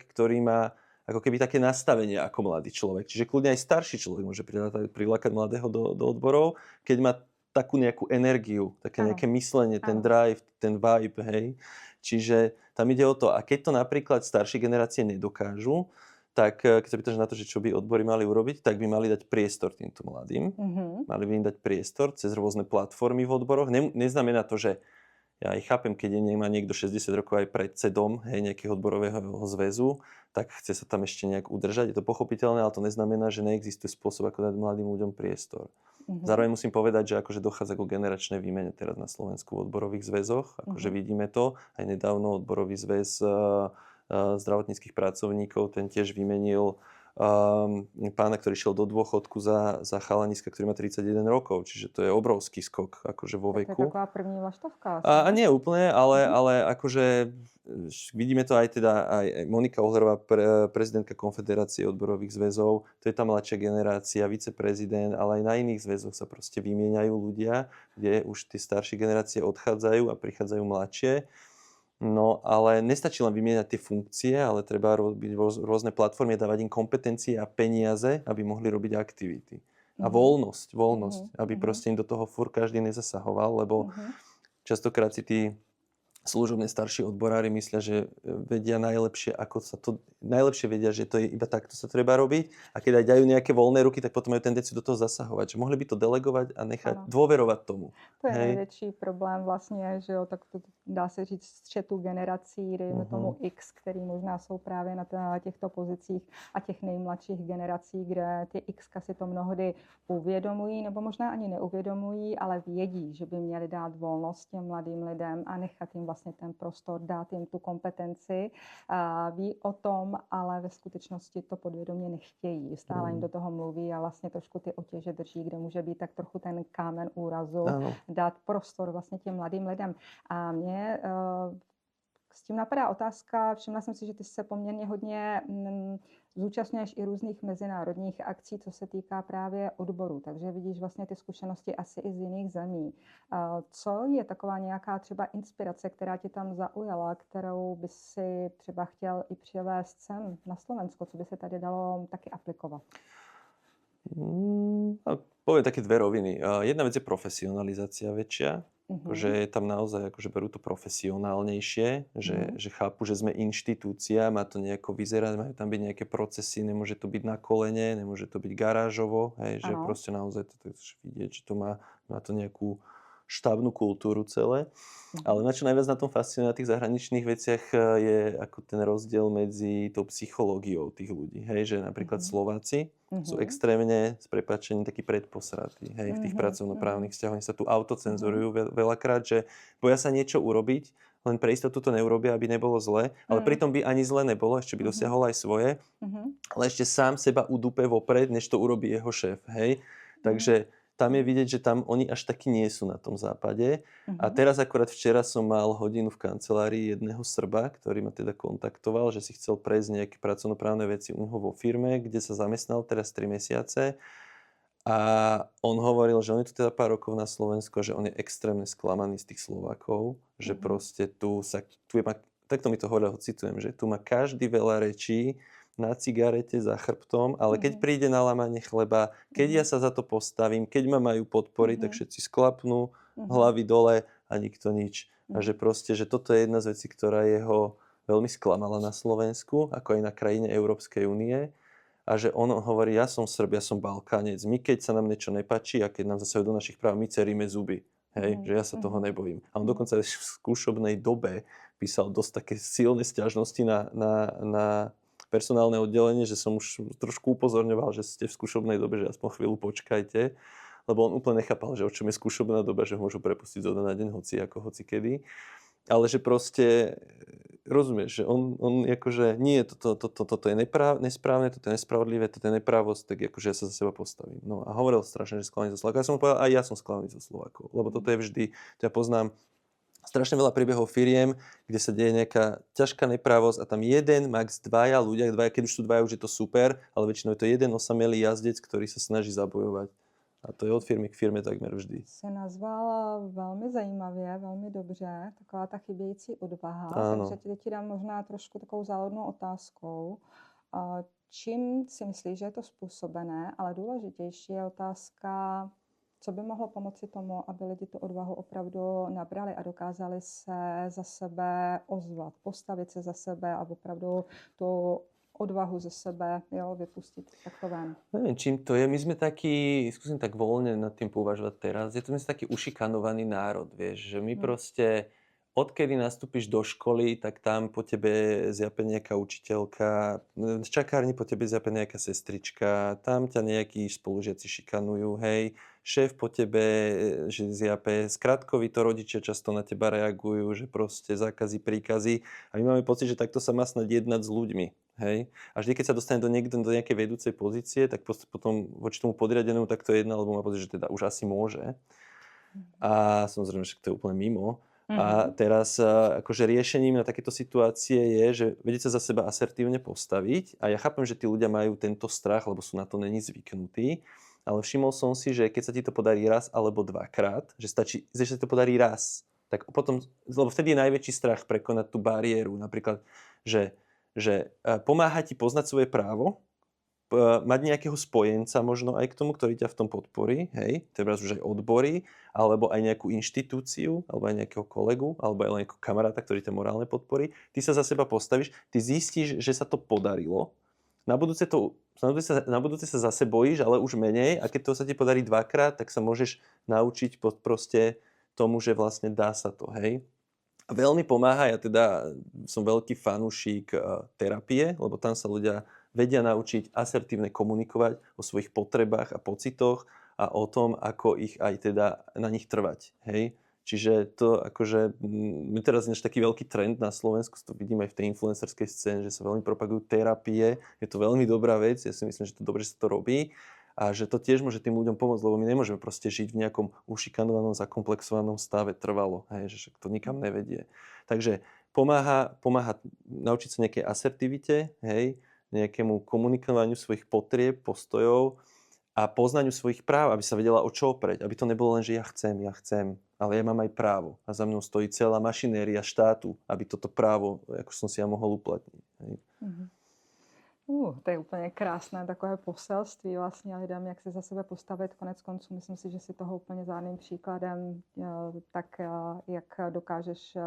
ktorý má ako keby také nastavenie ako mladý človek. Čiže kľudne aj starší človek môže prilákať mladého do odborov, keď má takú nejakú energiu, také nejaké myslenie, ten drive, ten vibe, hej. Čiže tam ide o to, a keď to napríklad staršie generácie nedokážu, tak keď sa pýtaš na to, že čo by odbory mali urobiť, tak by mali dať priestor týmto mladým. Mali by im dať priestor cez rôzne platformy v odboroch. Neznamená to, že ja aj chápem, keď má niekto 60 rokov aj predsedom nejakého odborového zväzu, tak chce sa tam ešte nejak udržať. Je to pochopiteľné, ale to neznamená, že neexistuje spôsob, ako dať mladým ľuďom priestor. Zároveň musím povedať, že akože dochádza ku generačnej výmene teraz na Slovensku v odborových zväzoch. Akože vidíme to. Aj nedávno odborový zväz zdravotníckych pracovníkov, ten tiež vymenil pána, ktorý šiel do dôchodku za chalaniska, ktorý má 31 rokov. Čiže to je obrovský skok akože vo veku. To je taková první vlaštovka. A nie úplne, ale akože vidíme to aj teda aj Monika Uhlerová, prezidentka Konfederácie odborových zväzov, to je tá mladšia generácia, viceprezident, ale aj na iných zväzoch sa proste vymieňajú ľudia, kde už tie staršie generácie odchádzajú a prichádzajú mladšie. No, ale nestačí len vymieňať tie funkcie, ale treba robiť rôzne platformy, dávať im kompetencie a peniaze, aby mohli robiť aktivity. A voľnosť, aby proste im do toho furt každý nezasahoval, lebo častokrát si tí služobne starší odborári myslia, že vedia najlepšie, najlepšie vedia, že to je iba takto sa treba robiť, a keď aj dajú nejaké voľné ruky, tak potom majú tendenciu do toho zasahovať. Že mohli by to delegovať a nechať dôverovať tomu. To je největší problém vlastně, že jo, tak to dá se říct střetu generací, dejme tomu X, který možná jsou právě na těchto pozicích, a těch nejmladších generací, kde ty X si to mnohdy uvědomují, nebo možná ani neuvědomují, ale vědí, že by měli dát volnost těm mladým lidem a nechat jim vlastně ten prostor, dát jim tu kompetenci. Ví o tom, ale ve skutečnosti to podvědomě nechtějí. Stále jim do toho mluví a vlastně trošku ty otěže drží, kde může být tak trochu ten kámen úrazu, dát prostor vlastně těm mladým lidem. A mě s tím napadá otázka, všimla jsem si, že ty se poměrně hodně zúčastňuješ i různých mezinárodních akcí, co se týká právě odborů, takže vidíš vlastně ty zkušenosti asi i z jiných zemí. Co je taková nějaká třeba inspirace, která tě tam zaujala, kterou by si třeba chtěl i přivést sem na Slovensko, co by se tady dalo taky aplikovat? Poviem také dve roviny. Jedna vec je profesionalizácia väčšia, že je tam naozaj, akože berú to profesionálnejšie, že chápu, že sme inštitúcia, má to nejako vyzerať, majú tam byť nejaké procesy, nemôže to byť na kolene, nemôže to byť garážovo, hej, že proste naozaj to vidieť, že to má to nejakú štábnu kultúru celé. Ale na čo najviac na tom fascinuje na tých zahraničných veciach je ako ten rozdiel medzi tou psychológiou tých ľudí. Hej, že napríklad Slováci sú extrémne, s prepáčením, takí predposratí. Hej, v tých pracovnoprávnych vzťahoch. Oni sa tu autocenzurujú veľakrát, že boja sa niečo urobiť, len pre istotu to neurobia, aby nebolo zle, ale pritom by ani zle nebolo, ešte by dosiahol aj svoje, ale ešte sám seba udupe vopred, než to urobí jeho šéf. Hej. Takže tam je vidieť, že tam oni až takí nie sú na tom západe. A teraz akorát včera som mal hodinu v kancelárii jedného Srba, ktorý ma teda kontaktoval, že si chcel prejsť nejaké pracovnoprávne veci u neho vo firme, kde sa zamestnal teraz 3 mesiace. A on hovoril, že on je tu teda pár rokov na Slovensku, že on je extrémne sklamaný z tých Slovákov, že proste takto mi to hovoril, ho citujem, že tu má každý veľa rečí na cigarete za chrbtom, ale keď príde na lámanie chleba, keď ja sa za to postavím, keď ma majú podporiť, tak všetci sklapnú, hlavy dole a nikto nič. A že proste, že toto je jedna z vecí, ktorá jeho veľmi sklamala na Slovensku, ako aj na krajine Európskej únie. A že on hovorí, ja som Srb, ja som Balkánec, my keď sa nám niečo nepáči a keď nám zasahujú do našich práv, my ceríme zuby. Hej, že ja sa toho nebojím. A on dokonca v skúšobnej dobe písal dosť také silné sťažnosti na personálne oddelenie, že som už trošku upozorňoval, že ste v skúšobnej dobe, že aspoň chvíľu počkajte, lebo on úplne nechápal, že o čom je skúšobná doba, že ho môžu prepustiť zo dňa na deň, hoci kedy. Ale že proste, rozumieš, že on akože nie, toto je nesprávne, toto je nespravodlivé, toto je neprávosť, tak akože ja sa za seba postavím. No a hovoril strašne, že sklamaný zo Slovákov. Ja som mu povedal, aj ja som sklamaný zo Slovákov, lebo toto je vždy, ja poznám strašne veľa príbehov firiem, kde sa deje nejaká ťažká neprávosť a tam jeden, max dvaja ľudia, keď už sú dvaja, už je to super, ale väčšinou je to jeden osamelý jazdec, ktorý sa snaží zabojovať A to je od firmy k firmě takmer vždy. Jsi nazval velmi zajímavě, velmi dobře, taková ta chybějící odvaha, Áno. takže ti dám možná trošku takovou záhodnou otázkou. Čím si myslíš, že je to způsobené, ale důležitější je otázka, co by mohlo pomoci tomu, aby lidi tu odvahu opravdu nabrali a dokázali se za sebe ozvat, postavit se za sebe a opravdu tu odvahu ze sebe vypustit takto ven. Neviem, čím to je. My sme takí, skúsim tak voľne nad tým pouvažovať teraz, je to my sme taký ušikanovaný národ, vieš, že my proste, odkedy nastúpiš do školy, tak tam po tebe zjape nejaká učiteľka, z čakárni po tebe zjape nejaká sestrička, tam ťa nejakí spolužiaci šikanujú, hej, šéf po tebe, že zjape, skratkovito rodičia často na teba reagujú, že proste zákazy, príkazy a my máme pocit, že takto sa má snad jednať s ľuďmi. Hej. A vždy, keď sa dostane do nejakej vedúcej pozície, tak potom voči tomu podriadenému takto jedná, lebo má pocit, že teda už asi môže. A samozrejme, že to je úplne mimo. A teraz akože riešením na takéto situácie je, že vedieť sa za seba asertívne postaviť. A ja chápem, že tí ľudia majú tento strach, lebo sú na to není zvyknutí. Ale všimol som si, že keď sa ti to podarí raz alebo dvakrát, že stačí, že sa to podarí raz, tak potom, lebo vtedy je najväčší strach prekonať tú bariéru. Napríklad, že pomáha ti poznať svoje právo, mať nejakého spojenca možno aj k tomu, ktorý ťa v tom podporí, hej, teraz už aj odbory, alebo aj nejakú inštitúciu, alebo aj nejakého kolegu, alebo aj nejakého kamaráta, ktorý ťa morálne podporí. Ty sa za seba postavíš, ty zistíš, že sa to podarilo. Na budúce sa zase bojíš, ale už menej, a keď to sa ti podarí dvakrát, tak sa môžeš naučiť proste tomu, že vlastne dá sa to, hej. A veľmi pomáha, ja teda som veľký fanúšik terapie, lebo tam sa ľudia vedia naučiť asertívne komunikovať o svojich potrebách a pocitoch a o tom, ako ich aj teda na nich trvať. Hej? Čiže to akože, my teraz je taký veľký trend na Slovensku, to vidím aj v tej influencerskej scéne, že sa veľmi propagujú terapie, je to veľmi dobrá vec, ja si myslím, že to dobre, že sa to robí. A že to tiež môže tým ľuďom pomôcť, lebo my nemôžeme proste žiť v nejakom ušikanovanom, zakomplexovanom stave trvalo, hej, že to nikam nevedie. Takže pomáha naučiť sa nejakej asertivite, hej, nejakému komunikovaniu svojich potrieb, postojov a poznaniu svojich práv, aby sa vedela o čo oprieť. Aby to nebolo len, že ja chcem, ale ja mám aj právo. A za mnou stojí celá mašinéria štátu, aby toto právo, ako som si ja mohol uplatniť. Hej. To je úplně krásné takové poselství vlastně lidem, jak se za sebe postavit. Konec konců myslím si, že si toho úplně žádným příkladem, tak jak dokážeš.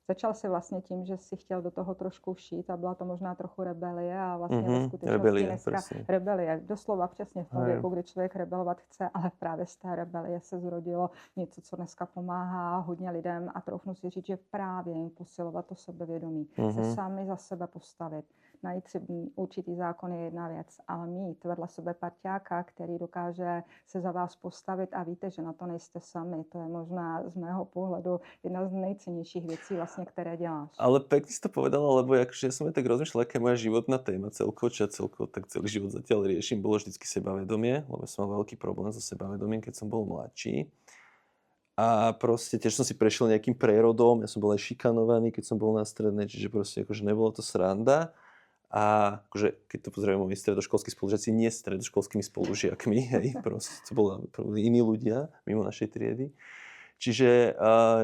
Začal si vlastně tím, že si chtěl do toho trošku všít a byla to možná trochu rebelie a vlastně ve skutečnosti dneska rebelie. Doslova přesně v tom věku, kdy člověk rebelovat chce, ale právě z té rebelie se zrodilo něco, co dneska pomáhá hodně lidem a troufnu si říct, že právě jim posilovat to sebevědomí, se sami za sebe postavit. Najít si určitý zákon je jedna věc, ale mít vedle sebe parťáka, který dokáže se za vás postavit a víte, že na to nejste sami. To je možná z mého pohledu jedna z nejcennějších věcí vlastně, které děláš. Ale pekne si to povedala, lebo akože ja som aj tak rozmýšľal, aká je moja životná téma celkovo, čo ja celkovo tak celý život zatiaľ riešim, bolo vždycky sebavedomie, lebo som mal veľký problém so sebavedomím, keď som bol mladší. A proste tiež som si prešiel nejakým prerodom, ja som bol aj šikanovaný, keď som bol na strednej, čiže proste akože nebolo to sranda. A akože, keď to pozrieme, moji stredoškolskí spolužiaci nie s stredoškolskými spolužiakmi, hej, proste to boli iní ľudia mimo našej triedy. Čiže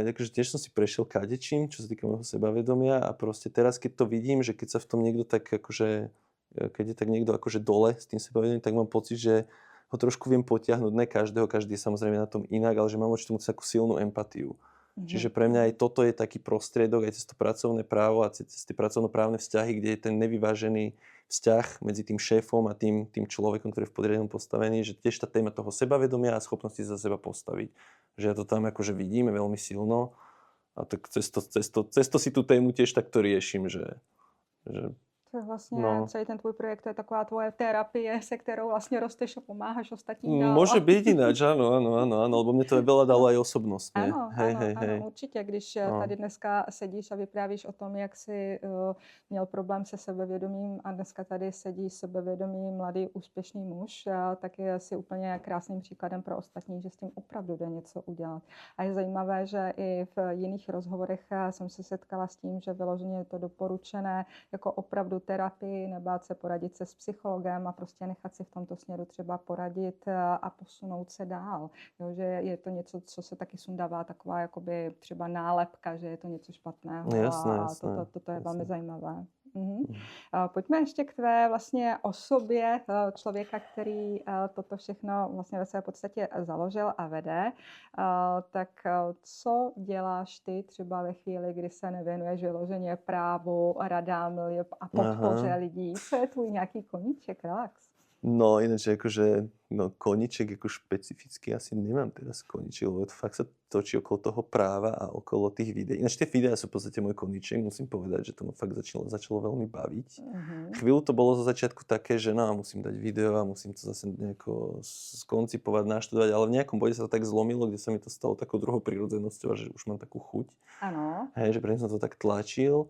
akože tiež som si prešiel kadečím, čo sa týka môjho sebavedomia a proste teraz, keď to vidím, že keď sa v tom niekto tak akože, keď je tak niekto akože dole s tým sebavedomím, tak mám pocit, že ho trošku viem potiahnuť, ne každého, každý je samozrejme na tom inak, ale že mám voči tomu takú silnú empatiu. Čiže pre mňa aj toto je taký prostriedok, aj cez to pracovné právo a cez tie pracovnoprávne vzťahy, kde je ten nevyvážený vzťah medzi tým šéfom a tým človekom, ktorý je v podriadenom postavení, že tiež tá téma toho sebavedomia a schopnosti za seba postaviť. Že ja to tam akože vidíme veľmi silno a tak cez to si tú tému tiež takto riešim, že To je vlastně celý ten tvůj projekt, to je taková tvoje terapie, se kterou vlastně rosteš a pomáháš ostatním dál. Môže byť ináč, áno, lebo mne to je veľa dalo aj osobnostne. Ano, určitě, když tady dneska sedíš a vyprávíš o tom, jak jsi měl problém se sebevědomím a dneska tady sedí sebevědomý mladý úspěšný muž, tak je asi úplně krásným příkladem pro ostatní, že s tím opravdu jde něco udělat. A je zajímavé, že i v jiných rozhovorech jsem se setkala s tím, že vyloženě je to doporučené jako opravdu terapii, nebát se poradit se s psychologem a prostě nechat si v tomto směru třeba poradit a posunout se dál. Jo, že je to něco, co se taky sundává, taková jakoby třeba nálepka, že je to něco špatného Jasné, a jasné. toto je velmi Jasné. zajímavé. Mhm. Mhm. Pojďme ještě k tvé vlastně osobě člověka, který toto všechno vlastně ve své podstatě založil a vede. Tak co děláš ty třeba ve chvíli, kdy se nevěnuješ vyloženě právu, radám a podpoře Aha. lidí? Co je tvůj nějaký koníček, relax? No ináč akože, no koníček ako špecificky asi nemám teraz koníček, lebo to fakt sa točí okolo toho práva a okolo tých videí. Ináč tie videá sú v podstate môj koníček, musím povedať, že to ma fakt začalo veľmi baviť. Mhm. Chvíľu to bolo zo začiatku také, že no, musím dať video a musím to zase nejako skoncipovať, naštudovať, ale v nejakom bode sa to tak zlomilo, kde sa mi to stalo takou druhou prirodzenosťou a že už mám takú chuť. Ano. Hej, že predtým som to tak tlačil.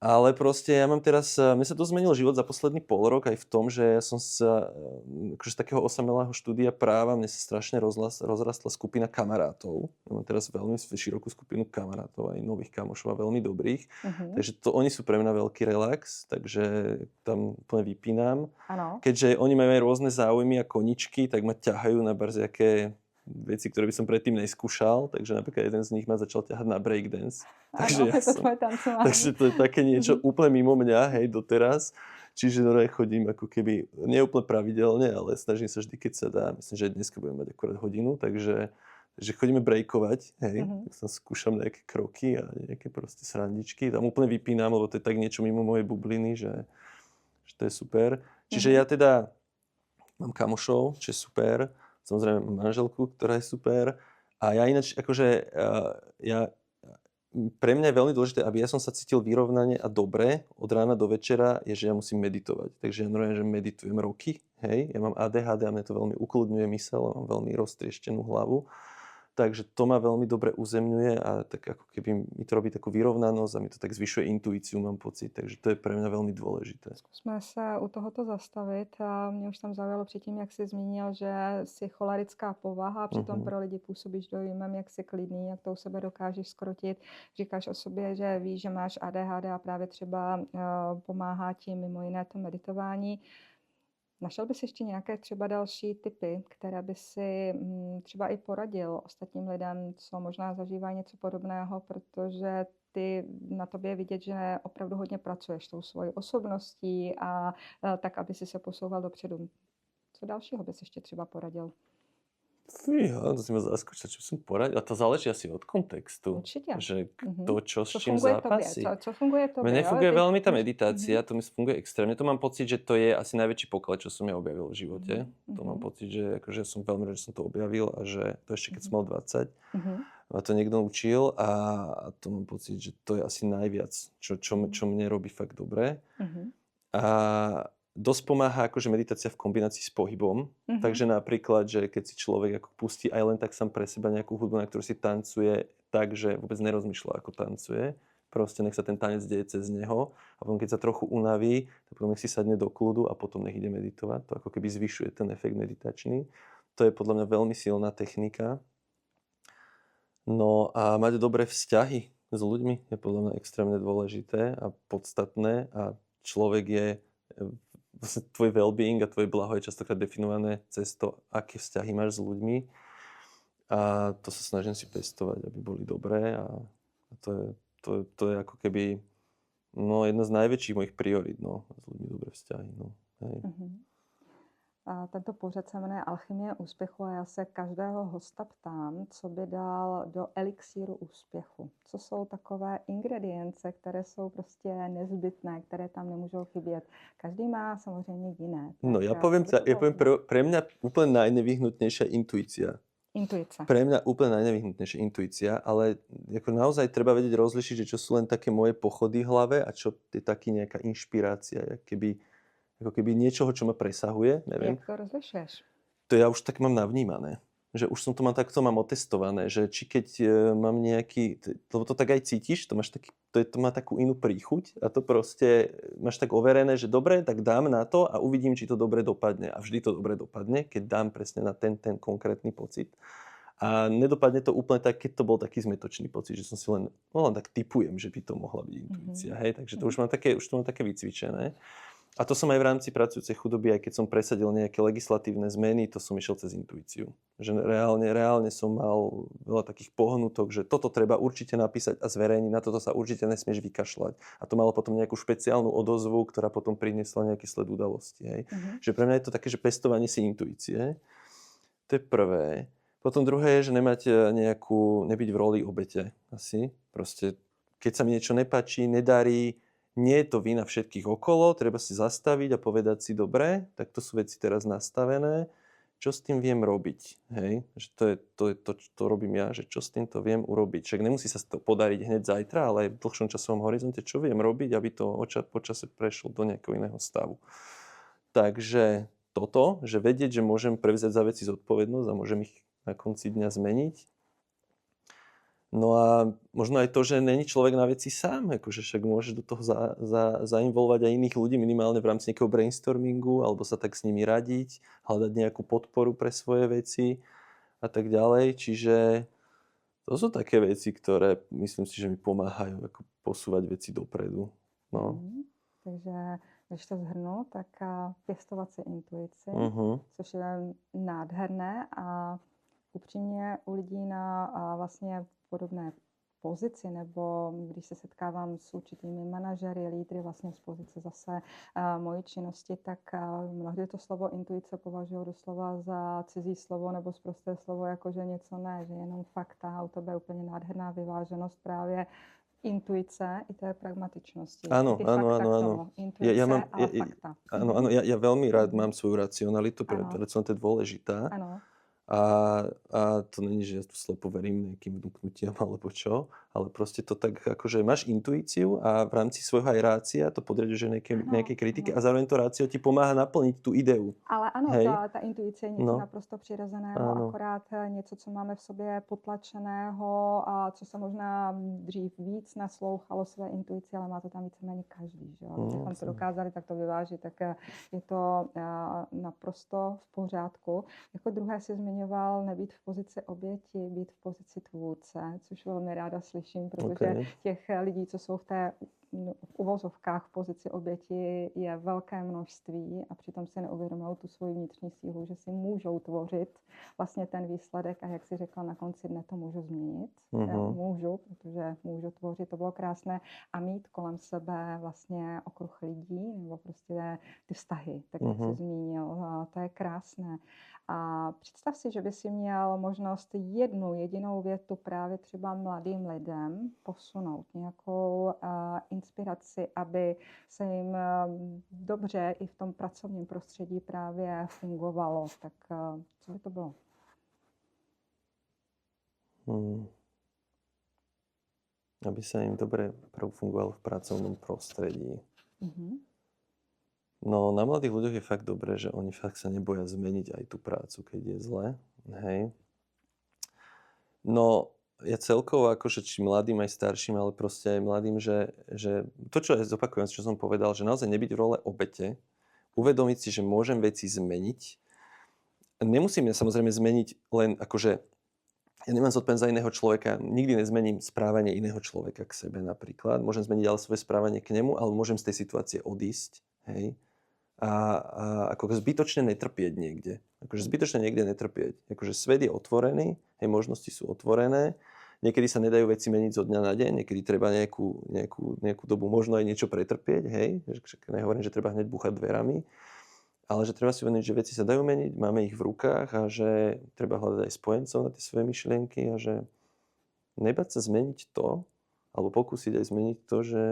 Ale proste ja mám teraz, mne sa to zmenil život za posledný pol rok aj v tom, že ja som sa, akože z takého osamelého štúdia práva, mne sa strašne rozrastla skupina kamarátov. Ja mám teraz veľmi širokú skupinu kamarátov, aj nových kamošov a veľmi dobrých. Mhm. Takže to oni sú pre mňa veľký relax, takže tam úplne vypínam. Ano. Keďže oni majú aj rôzne záujmy a koničky, tak ma ťahajú na barziaké veci, ktoré by som predtým neskúšal, takže napríklad jeden z nich ma začal ťahať na breakdance. Takže, Ano, je to tvoje tancování. takže to je také niečo úplne mimo mňa, hej, doteraz. Čiže normálne chodím ako keby, nie úplne pravidelne, ale snažím sa vždy, keď sa dá. Myslím, že dneska budem mať akurát hodinu, takže chodíme breakovať, hej. Tak tam skúšam nejaké kroky a nejaké proste srandičky. Tam úplne vypínam, lebo to je tak niečo mimo mojej bubliny, že to je super. Čiže ja teda mám kamošov, čo je super. Samozrejme mám manželku, ktorá je super. A ja ináč, akože pre mňa je veľmi dôležité, aby ja som sa cítil vyrovnane a dobre od rána do večera, je, že ja musím meditovať. Takže ja normálne, že meditujem roky, hej. Ja mám ADHD a mne to veľmi ukludňuje myseľ, mám veľmi roztrieštenú hlavu. Takže to ma veľmi dobre uzemňuje a tak ako keby mi to robí takú vyrovnanosť a mi to tak zvyšuje intuíciu, mám pocit. Takže to je pre mňa veľmi dôležité. Zkusme se u tohoto zastavit. A mě už tam zaujalo předtím, jak jsi zmínil, že jsi cholerická povaha, přitom pro lidi působíš dojmem, jak jsi klidný, jak to u sebe dokážeš skrotit. Říkáš o sobě, že víš, že máš ADHD a právě třeba pomáhá ti mimo jiné to meditování. Našel bys ještě nějaké třeba další tipy, které by si třeba i poradil ostatním lidem, co možná zažívají něco podobného, protože ty na tobě vidět, že opravdu hodně pracuješ tou svojí osobností a tak, aby si se posouval dopředu. Co dalšího bys ještě třeba poradil? Fíha, to si ma zaskočil, čo som poradil. A to záleží asi od kontextu. Určitě. Že kto čo s Co čím funguje zápasí. tobě? Co funguje tobě? Mne jo? funguje Ty- veľmi tá meditácia, to mi funguje extrémne. To mám pocit, že to je asi najväčší poklad, čo som ja objavil v živote. To mám pocit, že akože som veľmi rád, že som to objavil a že to ešte keď som mal 20. Mhm. Ma to niekto učil a to mám pocit, že to je asi najviac, čo mne robí fakt dobre. Mhm. A dosť pomáha akože meditácia v kombinácii s pohybom. Takže napríklad, že keď si človek ako pustí aj len tak sám pre seba nejakú hudbu, na ktorú si tancuje tak, že vôbec nerozmýšľa, ako tancuje. Proste nech sa ten tanec deje cez neho a potom keď sa trochu unaví, tak potom nech si sadne do kľudu a potom nech ide meditovať. To ako keby zvyšuje ten efekt meditačný. To je podľa mňa veľmi silná technika. No a mať dobré vzťahy s ľuďmi je podľa mňa extrémne dôležité a podstatné a človek je, vlastne tvoj well-being a tvoje blaho je častokrát definované cez to, aké vzťahy máš s ľuďmi a to sa snažím si pestovať, aby boli dobré a to je ako keby jedna z najväčších mojich priorít, s ľuďmi dobré vzťahy, hej. A tento pořad se jmenuje Alchymie úspěchu a já se každého hosta ptám, co by dal do elixíru úspěchu. Co jsou takové ingredience, které jsou prostě nezbytné, které tam nemůžou chybět. Každý má samozřejmě jiné. No ja poviem pre mňa úplne najnevyhnutnejšia intuícia. Intuice. Pre mňa úplne najnevyhnutnejšia intuícia, ale ako naozaj treba vedieť rozlišiť, že čo sú len také moje pochody v hlave a čo je taký nejaká inšpirácia, ako keby niečoho, čo ma presahuje, neviem. Jak to rozlišuješ? To ja už tak mám navnímané. Že už som to takto mám otestované, že či keď mám nejaký, lebo to tak aj cítiš, to má takú inú príchuť a to proste máš tak overené, že dobre, tak dám na to a uvidím, či to dobre dopadne. A vždy to dobre dopadne, keď dám presne na ten konkrétny pocit. A nedopadne to úplne tak, keď to bol taký zmetočný pocit, že som si len, no len tak tipujem, že by to mohla byť intuícia, Mhm. hej, takže to už to mám také vycvičené. A to som aj v rámci pracujúcej chudoby, aj keď som presadil nejaké legislatívne zmeny, to som išiel cez intuíciu. Že reálne som mal veľa takých pohnutok, že toto treba určite napísať a zverejniť, na toto sa určite nesmieš vykašľať. A to malo potom nejakú špeciálnu odozvu, ktorá potom priniesla nejaký sled udalosti. Hej. Mhm. Že pre mňa je to také, že pestovanie si intuície. To je prvé. Potom druhé je, že nebyť v roli obete asi. Proste, keď sa mi niečo nepáči, nedarí, nie je to vina všetkých okolo, treba si zastaviť a povedať si, dobre, tak to sú veci teraz nastavené, čo s tým viem robiť, hej? Že to je to, čo robím ja, že čo s týmto viem urobiť. Však nemusí sa to podariť hneď zajtra, ale aj v dlhšom časovom horizonte, čo viem robiť, aby to počase prešlo do nejakého iného stavu. Takže toto, že vedieť, že môžem prevziať za veci zodpovednosť a môžem ich na konci dňa zmeniť. No a možno aj to, že není človek na veci sám, akože však môžeš do toho zainvolovať aj iných ľudí, minimálne v rámci nejakého brainstormingu, alebo sa tak s nimi radiť, hľadať nejakú podporu pre svoje veci a tak ďalej. Čiže to sú také veci, ktoré myslím si, že mi pomáhajú ako posúvať veci dopredu. No. Takže když to shrnu, tak pěstovat si intuici, což je nádherné a upřímně u lidí na vlastně podobné pozici, nebo když se setkávám s určitými manažery, lídry vlastně z pozice zase mojí činnosti, tak mnohdy to slovo intuice považuji doslova za cizí slovo nebo sprosté slovo, jakože něco ne, že jenom fakta. U tebe je úplně nádherná vyváženost právě intuice i té pragmatičnosti. Áno. Intuice, ale fakta. Áno, ja veľmi rád mám svoju racionalitu, pretože to je dôležitá. Ano. A to není, že ja tu slepo verím nejakým vnúknutiam alebo čo, ale proste to tak, akože máš intuíciu a v rámci svojho aj rácia to podriaduješ nejaké kritike a zároveň to rácio ti pomáha naplniť tú ideu. Ale ano, ta intuice je něco naprosto přirozeného, akorát něco, co máme v sobě potlačeného a co se možná dřív víc naslouchalo své intuici, ale má to tam víceméně každý. Že? Kdybychom to dokázali takto vyvážit, tak je to naprosto v pořádku. Jako druhé si zmiňoval nebýt v pozici oběti, být v pozici tvůrce, což velmi ráda slyším, protože těch lidí, co jsou v té v uvozovkách v pozici oběti je velké množství a přitom si neuvědomují tu svoji vnitřní sílu, že si můžou tvořit vlastně ten výsledek a jak si řekla, na konci dne to můžu změnit. Můžu, protože můžu tvořit, to bylo krásné a mít kolem sebe vlastně okruh lidí nebo prostě ty vztahy, tak jak jsi zmínil, to je krásné. A představ si, že by si měl možnost jednu jedinou větu právě třeba mladým lidem posunout, nějakou inspiraci, aby se jim dobře i v tom pracovním prostředí právě fungovalo. Tak co by to bylo? Aby sa im dobre fungovalo v pracovnom prostredí. No, na mladých ľuďoch je fakt dobré, že oni fakt sa neboja zmeniť aj tú prácu, keď je zle. Hej. No, ja celkovo akože či mladým aj starším, ale proste aj mladým, že to, čo aj zopakujem, čo som povedal, že naozaj nebyť v role obete, uvedomiť si, že môžem veci zmeniť. Nemusím ja samozrejme zmeniť len akože ja nemám zodpovednosť za iného človeka, nikdy nezmením správanie iného človeka k sebe napríklad. Môžem zmeniť ale svoje správanie k nemu, ale môžem z tej situácie odísť, hej. A ako zbytočne netrpieť niekde. Akože zbytočne niekde netrpieť. Akože svet je otvorený, hej, možnosti sú otvorené. Niekedy sa nedajú veci meniť zo dňa na deň, niekedy treba nejakú dobu možno aj niečo pretrpieť, hej. Nehovorím, že treba hneď búchať dverami, ale že treba si uvedomiť, že veci sa dajú meniť, máme ich v rukách a že treba hľadať aj spojencov na tie svoje myšlienky a že nebať sa zmeniť to, alebo pokúsiť aj zmeniť to, že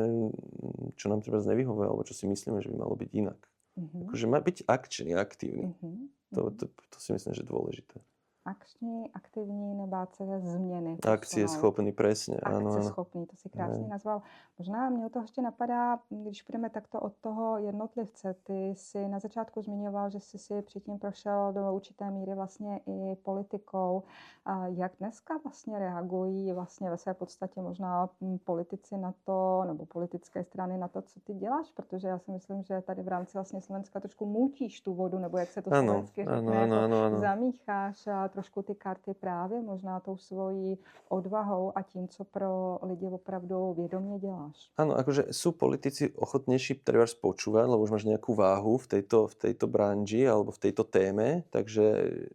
čo nám treba nevyhovuje, alebo čo si myslíme, že by malo byť inak. Akože má byť akčný, aktívny. To si myslím, že je dôležité. Akční, aktivní, nebát se změny. Akcie schopný, presne. Akcie schopný, to si krásně nazval. Možná mě u toho ještě napadá, když půjdeme takto od toho jednotlivce. Ty si na začátku zmiňoval, že jsi si předtím prošel do určité míry vlastně i politikou. A jak dneska vlastně reagují vlastně ve své podstatě možná politici na to, nebo politické strany na to, co ty děláš? Protože já si myslím, že tady v rámci vlastně Slovenska trošku mutíš tu vodu, nebo jak se to slovensky řekne, ano. zamícháš trošku ty karty právě možná tou svojí odvahou a tím, co pro lidi opravdu vědomě děláš. Áno, akože sú politici ochotnejší trebárs počúvať, lebo už máš nejakú váhu v tejto branži alebo v tejto téme, takže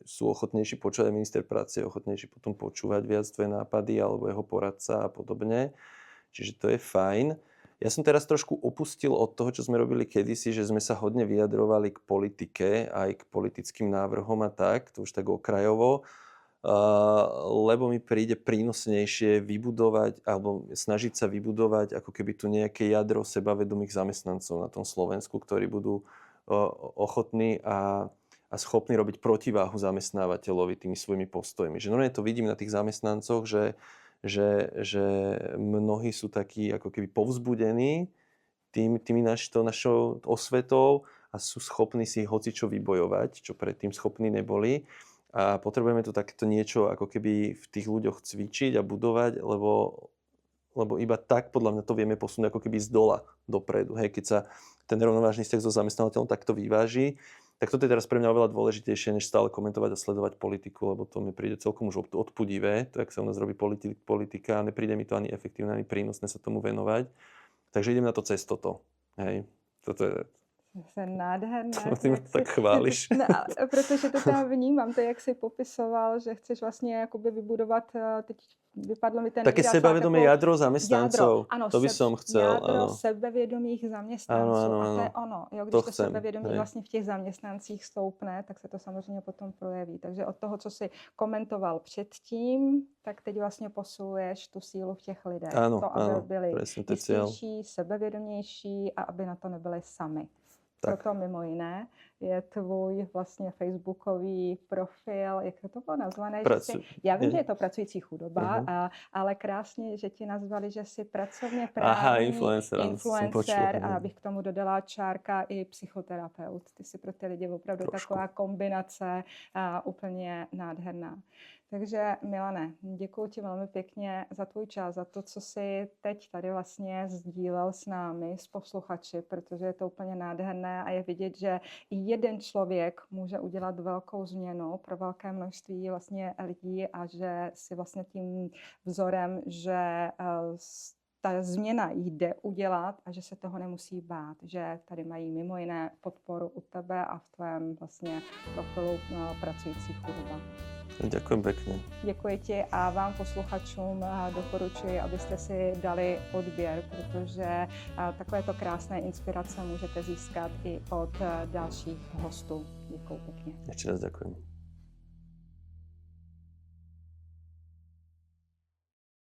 sú ochotnejší počúvať, minister práce je ochotnejší potom počúvať viac tvoje nápady alebo jeho poradca a podobne. Čiže to je fajn. Ja som teraz trošku opustil od toho, čo sme robili kedysi, že sme sa hodne vyjadrovali k politike, aj k politickým návrhom a tak, to už tak okrajovo, lebo mi príde prínosnejšie vybudovať alebo snažiť sa vybudovať ako keby tu nejaké jadro sebavedomých zamestnancov na tom Slovensku, ktorí budú ochotní a schopní robiť protiváhu zamestnávateľovi tými svojimi postojmi. Že normálne to vidím na tých zamestnancoch, že mnohí sú takí ako keby povzbudení našou osvetou a sú schopní si hocičo vybojovať, čo predtým schopní neboli. A potrebujeme tu takéto niečo ako keby v tých ľuďoch cvičiť a budovať, lebo iba tak podľa mňa to vieme posunúť ako keby z dola dopredu. Hej, keď sa ten rovnovážny vzťah so zamestnávateľom takto vyváži, tak toto je teraz pre mňa oveľa dôležitejšie, než stále komentovať a sledovať politiku, lebo to mi príde celkom už odpudivé, to, jak sa u nás robí politika, a nepríde mi to ani efektívne, ani prínosné sa tomu venovať. Takže idem na to cez toto. Hej, toto je... To je nádherné. Ty ma tak chváliš. No, protože to tam vnímám, to jak jsi popisoval, že chceš vlastně jakoby vybudovat, teď vypadlo mi ten také výraz, sebavedomé jadro zamestnancov. Ano, to by som chcel. Jádro sebevědomých zaměstnanců. Ano. A to je ono. Jo, když to sebevědomí vlastně v těch zaměstnancích stoupne, tak se to samozřejmě potom projeví. Takže od toho, co jsi komentoval předtím, tak teď vlastně posiluješ tu sílu v těch lidech. Ano, to, aby byli jistější, sebevědomější a aby na to nebyli sami. Tak. Proto mimo jiné je tvůj vlastně facebookový profil, jak to bylo nazvané? Já vím, že je to pracující chudoba, ale krásně, že ti nazvali, že jsi pracovně právní influencer a abych k tomu dodala čárka i psychoterapeut. Ty jsi pro ty lidi opravdu taková kombinace úplně nádherná. Takže Milane, děkuji ti velmi pěkně za tvůj čas, za to, co jsi teď tady vlastně sdílel s námi, s posluchači, protože je to úplně nádherné a je vidět, že i jeden člověk může udělat velkou změnu pro velké množství vlastně lidí a že si vlastně tím vzorem, že ta změna jde udělat a že se toho nemusí bát, že tady mají mimo jiné podporu u tebe a v tvém vlastně profilu pracující chudoba. Ďakujem pekne. Děkuji ti a vám posluchačům doporučuji, abyste si dali odběr, protože takovéto krásné inspirace můžete získat i od dalších hostů. Děkuji pekne. Ešte raz ďakujem.